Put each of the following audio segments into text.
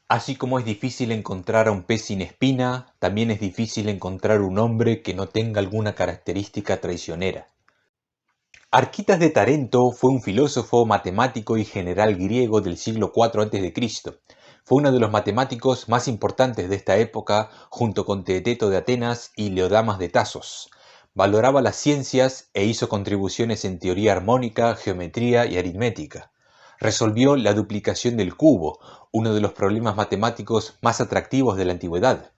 Así como es difícil encontrar a un pez sin espina, también es difícil encontrar un hombre que no tenga alguna característica traicionera. Arquitas de Tarento fue un filósofo, matemático y general griego del siglo IV a.C. Fue uno de los matemáticos más importantes de esta época, junto con Teeteto de Atenas y Leodamas de Tasos. Valoraba las ciencias e hizo contribuciones en teoría armónica, geometría y aritmética. Resolvió la duplicación del cubo, uno de los problemas matemáticos más atractivos de la antigüedad.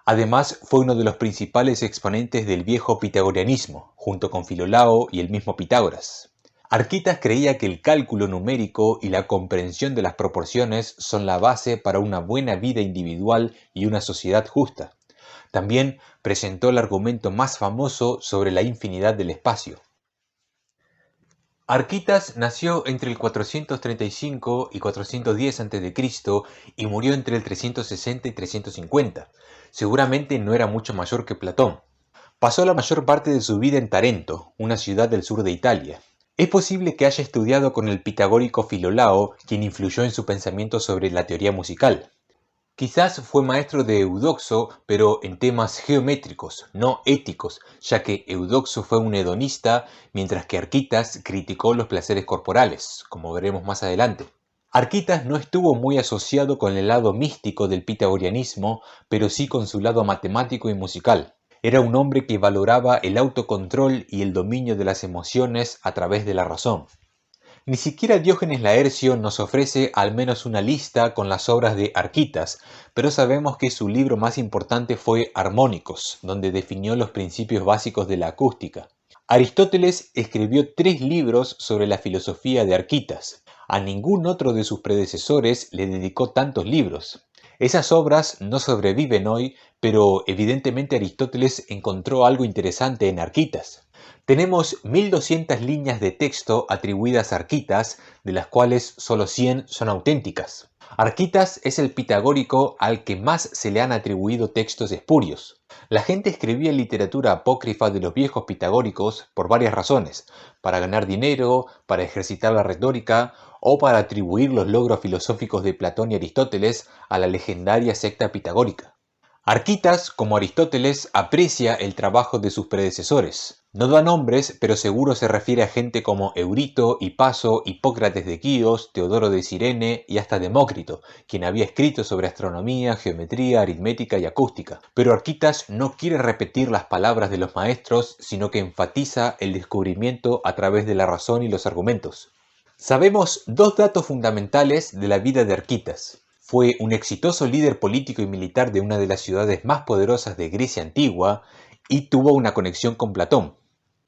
Además, fue uno de los principales exponentes del viejo pitagorianismo, junto con Filolao y el mismo Pitágoras. Arquitas creía que el cálculo numérico y la comprensión de las proporciones son la base para una buena vida individual y una sociedad justa. También presentó el argumento más famoso sobre la infinidad del espacio. Arquitas nació entre el 435 y 410 a.C. y murió entre el 360 y 350. Seguramente no era mucho mayor que Platón. Pasó la mayor parte de su vida en Tarento, una ciudad del sur de Italia. Es posible que haya estudiado con el pitagórico Filolao, quien influyó en su pensamiento sobre la teoría musical. Quizás fue maestro de Eudoxo, pero en temas geométricos, no éticos, ya que Eudoxo fue un hedonista, mientras que Arquitas criticó los placeres corporales, como veremos más adelante. Arquitas no estuvo muy asociado con el lado místico del pitagorianismo, pero sí con su lado matemático y musical. Era un hombre que valoraba el autocontrol y el dominio de las emociones a través de la razón. Ni siquiera Diógenes Laercio nos ofrece al menos una lista con las obras de Arquitas, pero sabemos que su libro más importante fue Armónicos, donde definió los principios básicos de la acústica. Aristóteles escribió 3 libros sobre la filosofía de Arquitas. A ningún otro de sus predecesores le dedicó tantos libros. Esas obras no sobreviven hoy, pero evidentemente Aristóteles encontró algo interesante en Arquitas. Tenemos 1200 líneas de texto atribuidas a Arquitas, de las cuales solo 100 son auténticas. Arquitas es el pitagórico al que más se le han atribuido textos espurios. La gente escribía literatura apócrifa de los viejos pitagóricos por varias razones: para ganar dinero, para ejercitar la retórica o para atribuir los logros filosóficos de Platón y Aristóteles a la legendaria secta pitagórica. Arquitas, como Aristóteles, aprecia el trabajo de sus predecesores. No da nombres, pero seguro se refiere a gente como Eurito, Hipaso, Hipócrates de Quíos, Teodoro de Cirene y hasta Demócrito, quien había escrito sobre astronomía, geometría, aritmética y acústica. Pero Arquitas no quiere repetir las palabras de los maestros, sino que enfatiza el descubrimiento a través de la razón y los argumentos. Sabemos 2 datos fundamentales de la vida de Arquitas. Fue un exitoso líder político y militar de una de las ciudades más poderosas de Grecia antigua y tuvo una conexión con Platón.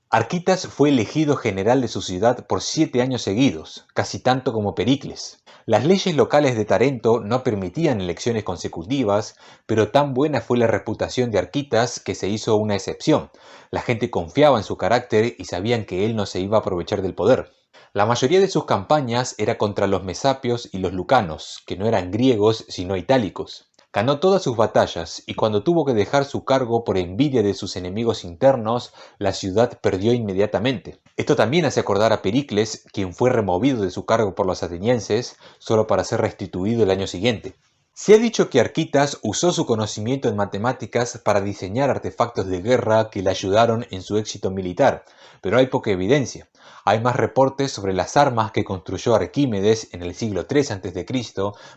Arquitas fue elegido general de su ciudad por 7 años seguidos, casi tanto como Pericles. Las leyes locales de Tarento no permitían elecciones consecutivas, pero tan buena fue la reputación de Arquitas que se hizo una excepción. La gente confiaba en su carácter y sabían que él no se iba a aprovechar del poder. La mayoría de sus campañas era contra los mesapios y los lucanos, que no eran griegos sino itálicos. Ganó todas sus batallas y cuando tuvo que dejar su cargo por envidia de sus enemigos internos, la ciudad perdió inmediatamente. Esto también hace acordar a Pericles, quien fue removido de su cargo por los atenienses solo para ser restituido el año siguiente. Se ha dicho que Arquitas usó su conocimiento en matemáticas para diseñar artefactos de guerra que le ayudaron en su éxito militar, pero hay poca evidencia. Hay más reportes sobre las armas que construyó Arquímedes en el siglo III a.C.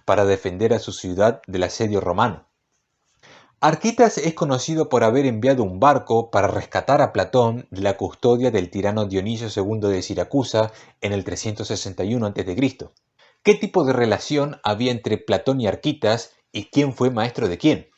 para defender a su ciudad del asedio romano. Arquitas es conocido por haber enviado un barco para rescatar a Platón de la custodia del tirano Dionisio II de Siracusa en el 361 a.C. ¿Qué tipo de relación había entre Platón y Arquitas y quién fue maestro de quién?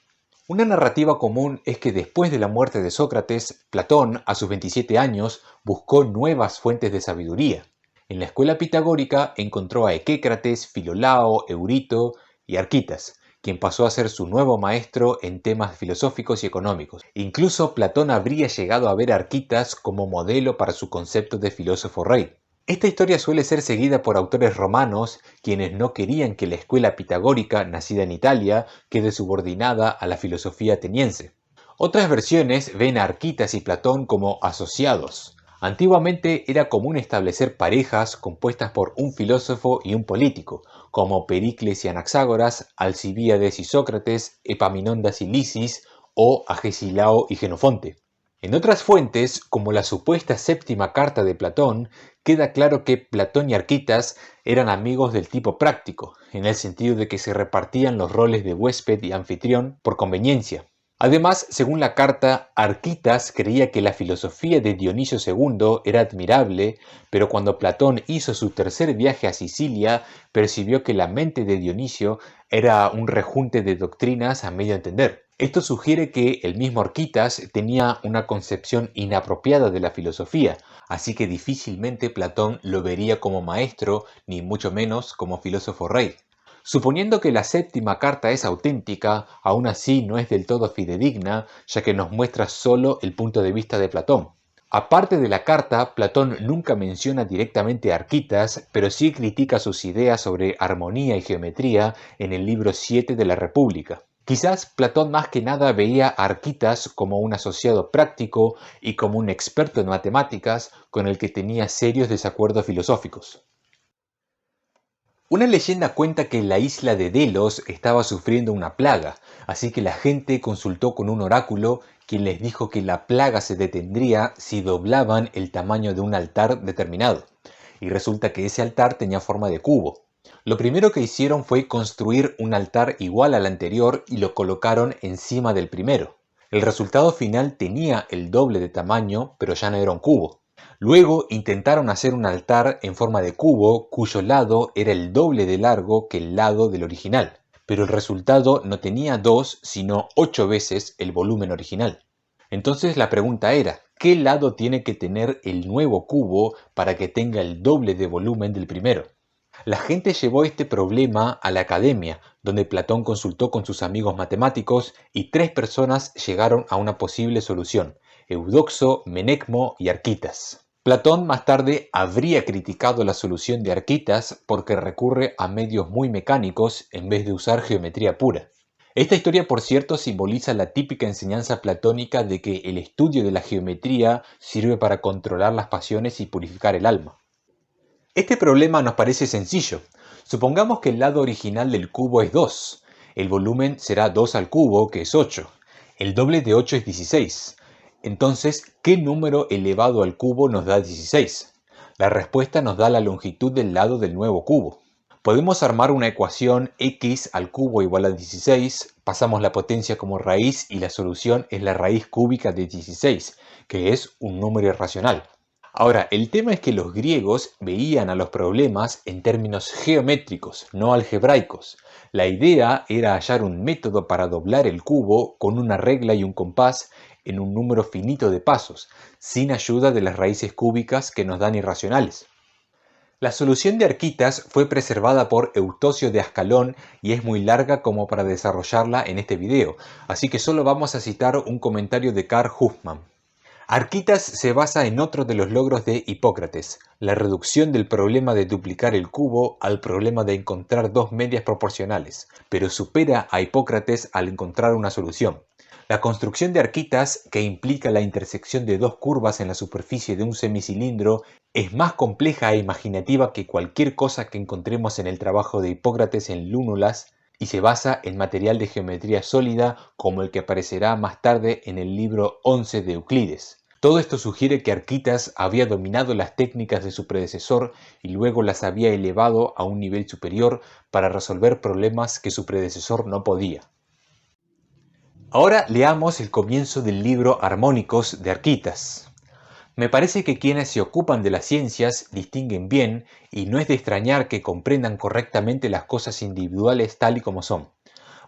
Una narrativa común es que después de la muerte de Sócrates, Platón, a sus 27 años, buscó nuevas fuentes de sabiduría. En la escuela pitagórica encontró a Equécrates, Filolao, Eurito y Arquitas, quien pasó a ser su nuevo maestro en temas filosóficos y económicos. Incluso Platón habría llegado a ver a Arquitas como modelo para su concepto de filósofo rey. Esta historia suele ser seguida por autores romanos, quienes no querían que la escuela pitagórica, nacida en Italia, quede subordinada a la filosofía ateniense. Otras versiones ven a Arquitas y Platón como asociados. Antiguamente era común establecer parejas compuestas por un filósofo y un político, como Pericles y Anaxágoras, Alcibíades y Sócrates, Epaminondas y Lisis o Agesilao y Genofonte. En otras fuentes, como la supuesta séptima carta de Platón, queda claro que Platón y Arquitas eran amigos del tipo práctico, en el sentido de que se repartían los roles de huésped y anfitrión por conveniencia. Además, según la carta, Arquitas creía que la filosofía de Dionisio II era admirable, pero cuando Platón hizo su tercer viaje a Sicilia, percibió que la mente de Dionisio era un rejunte de doctrinas a medio entender. Esto sugiere que el mismo Arquitas tenía una concepción inapropiada de la filosofía, así que difícilmente Platón lo vería como maestro, ni mucho menos como filósofo rey. Suponiendo que la séptima carta es auténtica, aún así no es del todo fidedigna, ya que nos muestra solo el punto de vista de Platón. Aparte de la carta, Platón nunca menciona directamente a Arquitas, pero sí critica sus ideas sobre armonía y geometría en el libro 7 de la República. Quizás Platón más que nada veía a Arquitas como un asociado práctico y como un experto en matemáticas con el que tenía serios desacuerdos filosóficos. Una leyenda cuenta que la isla de Delos estaba sufriendo una plaga, así que la gente consultó con un oráculo, quien les dijo que la plaga se detendría si doblaban el tamaño de un altar determinado. Y resulta que ese altar tenía forma de cubo. Lo primero que hicieron fue construir un altar igual al anterior y lo colocaron encima del primero. El resultado final tenía el doble de tamaño, pero ya no era un cubo. Luego intentaron hacer un altar en forma de cubo cuyo lado era el doble de largo que el lado del original, pero el resultado no tenía 2 sino 8 veces el volumen original. Entonces la pregunta era, ¿qué lado tiene que tener el nuevo cubo para que tenga el doble de volumen del primero? La gente llevó este problema a la academia, donde Platón consultó con sus amigos matemáticos y 3 personas llegaron a una posible solución: Eudoxo, Menecmo y Arquitas. Platón más tarde habría criticado la solución de Arquitas porque recurre a medios muy mecánicos en vez de usar geometría pura. Esta historia, por cierto, simboliza la típica enseñanza platónica de que el estudio de la geometría sirve para controlar las pasiones y purificar el alma. Este problema nos parece sencillo. Supongamos que el lado original del cubo es 2. El volumen será 2 al cubo, que es 8. El doble de 8 es 16. Entonces, ¿qué número elevado al cubo nos da 16? La respuesta nos da la longitud del lado del nuevo cubo. Podemos armar una ecuación x al cubo igual a 16, pasamos la potencia como raíz y la solución es la raíz cúbica de 16, que es un número irracional. Ahora, el tema es que los griegos veían a los problemas en términos geométricos, no algebraicos. La idea era hallar un método para doblar el cubo con una regla y un compás en un número finito de pasos, sin ayuda de las raíces cúbicas que nos dan irracionales. La solución de Arquitas fue preservada por Eutosio de Ascalón y es muy larga como para desarrollarla en este video, así que solo vamos a citar un comentario de Karl Huffman. Arquitas se basa en otro de los logros de Hipócrates, la reducción del problema de duplicar el cubo al problema de encontrar dos medias proporcionales, pero supera a Hipócrates al encontrar una solución. La construcción de Arquitas, que implica la intersección de dos curvas en la superficie de un semicilindro, es más compleja e imaginativa que cualquier cosa que encontremos en el trabajo de Hipócrates en Lúnulas y se basa en material de geometría sólida como el que aparecerá más tarde en el libro 11 de Euclides. Todo esto sugiere que Arquitas había dominado las técnicas de su predecesor y luego las había elevado a un nivel superior para resolver problemas que su predecesor no podía. Ahora leamos el comienzo del libro Armónicos de Arquitas. Me parece que quienes se ocupan de las ciencias distinguen bien y no es de extrañar que comprendan correctamente las cosas individuales tal y como son,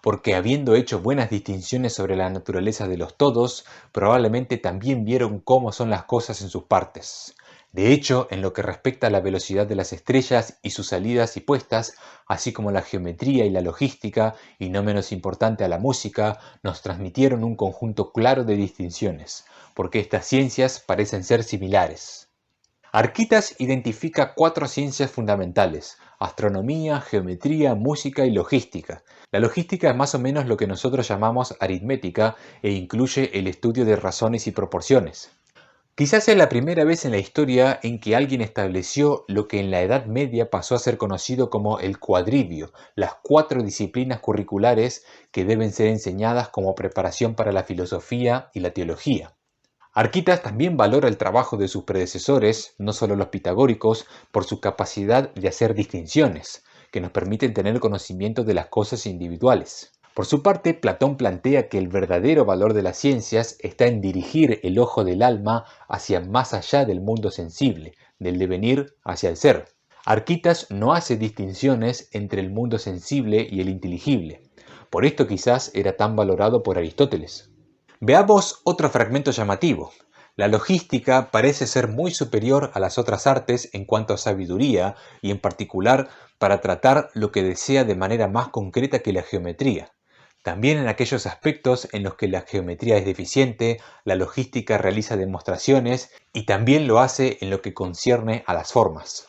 porque habiendo hecho buenas distinciones sobre la naturaleza de los todos, probablemente también vieron cómo son las cosas en sus partes. De hecho, en lo que respecta a la velocidad de las estrellas y sus salidas y puestas, así como la geometría y la logística, y no menos importante a la música, nos transmitieron un conjunto claro de distinciones, porque estas ciencias parecen ser similares. Arquitas identifica 4 ciencias fundamentales: astronomía, geometría, música y logística. La logística es más o menos lo que nosotros llamamos aritmética e incluye el estudio de razones y proporciones. Quizás sea la primera vez en la historia en que alguien estableció lo que en la Edad Media pasó a ser conocido como el cuadrivio, las 4 disciplinas curriculares que deben ser enseñadas como preparación para la filosofía y la teología. Arquitas también valora el trabajo de sus predecesores, no solo los pitagóricos, por su capacidad de hacer distinciones, que nos permiten tener conocimiento de las cosas individuales. Por su parte, Platón plantea que el verdadero valor de las ciencias está en dirigir el ojo del alma hacia más allá del mundo sensible, del devenir hacia el ser. Arquitas no hace distinciones entre el mundo sensible y el inteligible. Por esto quizás era tan valorado por Aristóteles. Veamos otro fragmento llamativo. La logística parece ser muy superior a las otras artes en cuanto a sabiduría y en particular para tratar lo que desea de manera más concreta que la geometría. También en aquellos aspectos en los que la geometría es deficiente, la logística realiza demostraciones y también lo hace en lo que concierne a las formas.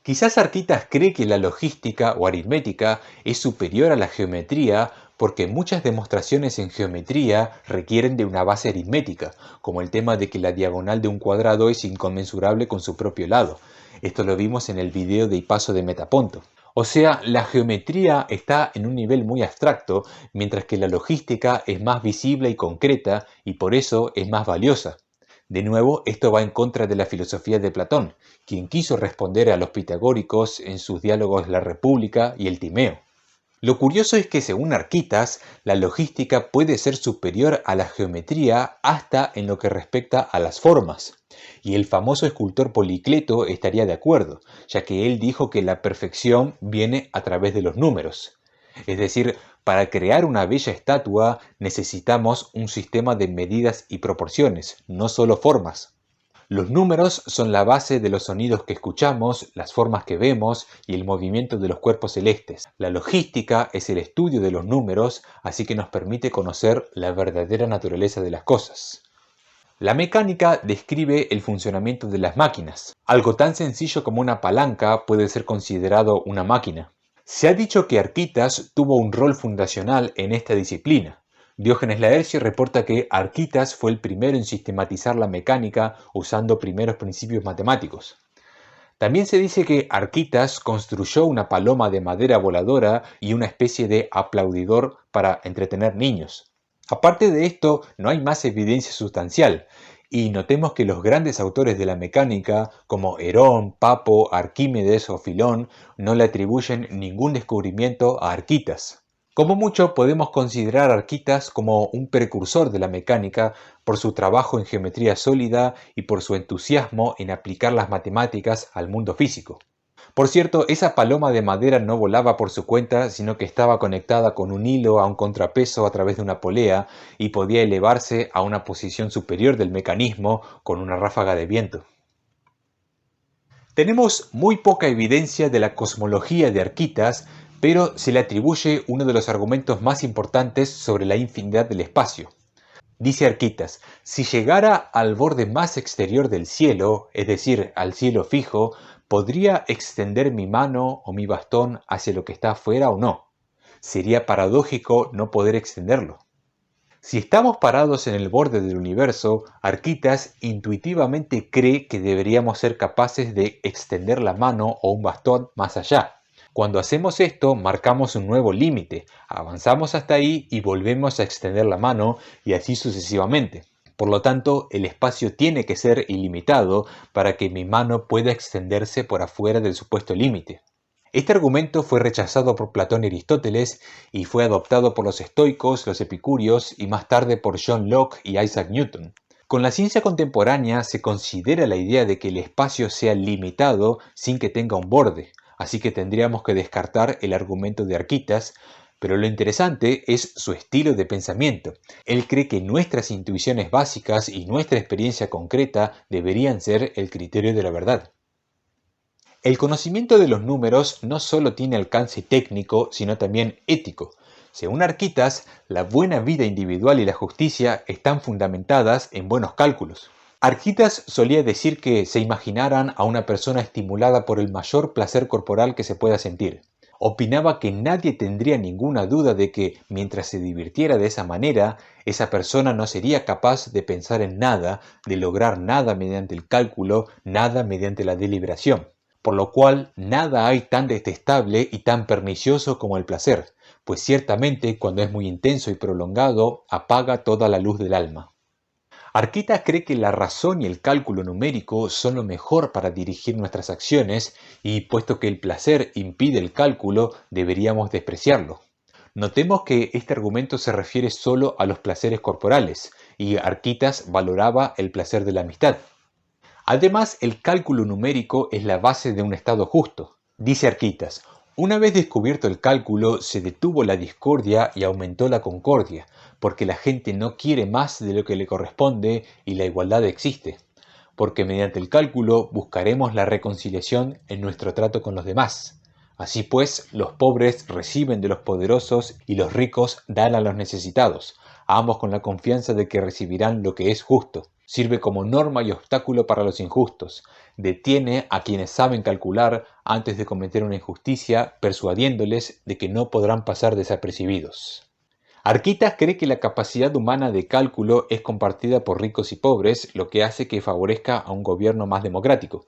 Quizás Arquitas cree que la logística o aritmética es superior a la geometría porque muchas demostraciones en geometría requieren de una base aritmética, como el tema de que la diagonal de un cuadrado es inconmensurable con su propio lado. Esto lo vimos en el video de Hipaso de Metaponto. O sea, la geometría está en un nivel muy abstracto, mientras que la logística es más visible y concreta y por eso es más valiosa. De nuevo, esto va en contra de la filosofía de Platón, quien quiso responder a los pitagóricos en sus diálogos La República y el Timeo. Lo curioso es que según Arquitas, la logística puede ser superior a la geometría hasta en lo que respecta a las formas. Y el famoso escultor Policleto estaría de acuerdo, ya que él dijo que la perfección viene a través de los números. Es decir, para crear una bella estatua necesitamos un sistema de medidas y proporciones, no solo formas. Los números son la base de los sonidos que escuchamos, las formas que vemos y el movimiento de los cuerpos celestes. La logística es el estudio de los números, así que nos permite conocer la verdadera naturaleza de las cosas. La mecánica describe el funcionamiento de las máquinas. Algo tan sencillo como una palanca puede ser considerado una máquina. Se ha dicho que Arquitas tuvo un rol fundacional en esta disciplina. Diógenes Laercio reporta que Arquitas fue el primero en sistematizar la mecánica usando primeros principios matemáticos. También se dice que Arquitas construyó una paloma de madera voladora y una especie de aplaudidor para entretener niños. Aparte de esto, no hay más evidencia sustancial, y notemos que los grandes autores de la mecánica, como Herón, Papo, Arquímedes o Filón, no le atribuyen ningún descubrimiento a Arquitas. Como mucho podemos considerar a Arquitas como un precursor de la mecánica por su trabajo en geometría sólida y por su entusiasmo en aplicar las matemáticas al mundo físico. Por cierto, esa paloma de madera no volaba por su cuenta, sino que estaba conectada con un hilo a un contrapeso a través de una polea y podía elevarse a una posición superior del mecanismo con una ráfaga de viento. Tenemos muy poca evidencia de la cosmología de Arquitas, pero se le atribuye uno de los argumentos más importantes sobre la infinidad del espacio. Dice Arquitas, si llegara al borde más exterior del cielo, es decir, al cielo fijo, ¿podría extender mi mano o mi bastón hacia lo que está afuera o no? Sería paradójico no poder extenderlo. Si estamos parados en el borde del universo, Arquitas intuitivamente cree que deberíamos ser capaces de extender la mano o un bastón más allá. Cuando hacemos esto, marcamos un nuevo límite, avanzamos hasta ahí y volvemos a extender la mano y así sucesivamente. Por lo tanto, el espacio tiene que ser ilimitado para que mi mano pueda extenderse por afuera del supuesto límite. Este argumento fue rechazado por Platón y Aristóteles y fue adoptado por los estoicos, los epicúreos y más tarde por John Locke y Isaac Newton. Con la ciencia contemporánea se considera la idea de que el espacio sea limitado sin que tenga un borde. Así que tendríamos que descartar el argumento de Arquitas, pero lo interesante es su estilo de pensamiento. Él cree que nuestras intuiciones básicas y nuestra experiencia concreta deberían ser el criterio de la verdad. El conocimiento de los números no solo tiene alcance técnico, sino también ético. Según Arquitas, la buena vida individual y la justicia están fundamentadas en buenos cálculos. Arquitas solía decir que se imaginaran a una persona estimulada por el mayor placer corporal que se pueda sentir. Opinaba que nadie tendría ninguna duda de que, mientras se divirtiera de esa manera, esa persona no sería capaz de pensar en nada, de lograr nada mediante el cálculo, nada mediante la deliberación. Por lo cual, nada hay tan detestable y tan pernicioso como el placer, pues ciertamente cuando es muy intenso y prolongado, apaga toda la luz del alma. Arquita cree que la razón y el cálculo numérico son lo mejor para dirigir nuestras acciones y, puesto que el placer impide el cálculo, deberíamos despreciarlo. Notemos que este argumento se refiere solo a los placeres corporales, y Arquitas valoraba el placer de la amistad. Además, el cálculo numérico es la base de un estado justo. Dice Arquitas, una vez descubierto el cálculo, se detuvo la discordia y aumentó la concordia, porque la gente no quiere más de lo que le corresponde y la igualdad existe. Porque mediante el cálculo buscaremos la reconciliación en nuestro trato con los demás. Así pues, los pobres reciben de los poderosos y los ricos dan a los necesitados, ambos con la confianza de que recibirán lo que es justo. Sirve como norma y obstáculo para los injustos. Detiene a quienes saben calcular antes de cometer una injusticia, persuadiéndoles de que no podrán pasar desapercibidos. Arquitas cree que la capacidad humana de cálculo es compartida por ricos y pobres, lo que hace que favorezca a un gobierno más democrático.